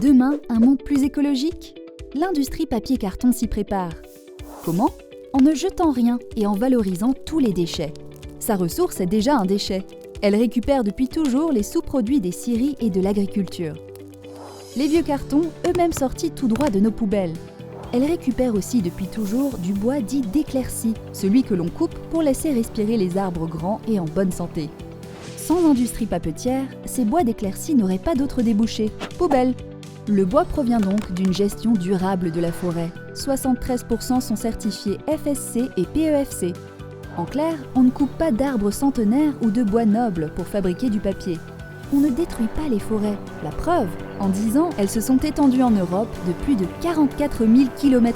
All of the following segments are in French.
Demain, un monde plus écologique? L'industrie papier-carton s'y prépare. Comment? En ne jetant rien et en valorisant tous les déchets. Sa ressource est déjà un déchet. Elle récupère depuis toujours les sous-produits des scieries et de l'agriculture. Les vieux cartons, eux-mêmes sortis tout droit de nos poubelles. Elle récupère aussi depuis toujours du bois dit d'éclaircie, celui que l'on coupe pour laisser respirer les arbres grands et en bonne santé. Sans industrie papetière, ces bois d'éclaircie n'auraient pas d'autre débouché. Poubelle! Le bois provient donc d'une gestion durable de la forêt. 73% sont certifiés FSC et PEFC. En clair, on ne coupe pas d'arbres centenaires ou de bois nobles pour fabriquer du papier. On ne détruit pas les forêts. La preuve, en 10 ans, elles se sont étendues en Europe de plus de 44 000 km²,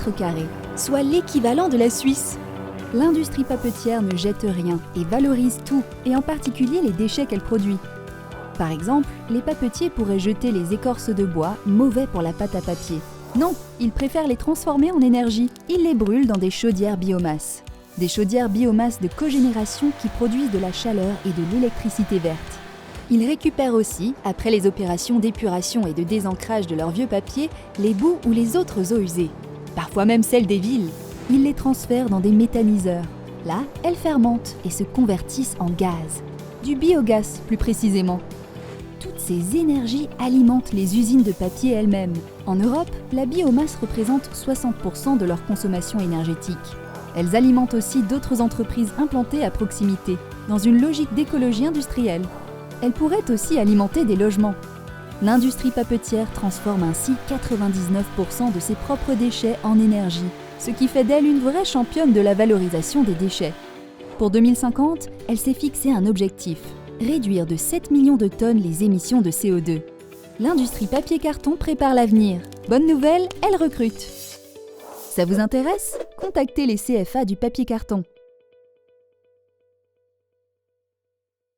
soit l'équivalent de la Suisse. L'industrie papetière ne jette rien et valorise tout, et en particulier les déchets qu'elle produit. Par exemple, les papetiers pourraient jeter les écorces de bois, mauvais pour la pâte à papier. Non, ils préfèrent les transformer en énergie. Ils les brûlent dans des chaudières biomasse. Des chaudières biomasse de cogénération qui produisent de la chaleur et de l'électricité verte. Ils récupèrent aussi, après les opérations d'épuration et de désancrage de leurs vieux papiers, les boues ou les autres eaux usées. Parfois même celles des villes. Ils les transfèrent dans des méthaniseurs. Là, elles fermentent et se convertissent en gaz. Du biogaz, plus précisément. Toutes ces énergies alimentent les usines de papier elles-mêmes. En Europe, la biomasse représente 60% de leur consommation énergétique. Elles alimentent aussi d'autres entreprises implantées à proximité, dans une logique d'écologie industrielle. Elles pourraient aussi alimenter des logements. L'industrie papetière transforme ainsi 99% de ses propres déchets en énergie, ce qui fait d'elle une vraie championne de la valorisation des déchets. Pour 2050, elle s'est fixé un objectif: réduire de 7 millions de tonnes les émissions de CO2. L'industrie papier-carton prépare l'avenir. Bonne nouvelle, elle recrute. Ça vous intéresse? Contactez les CFA du papier-carton.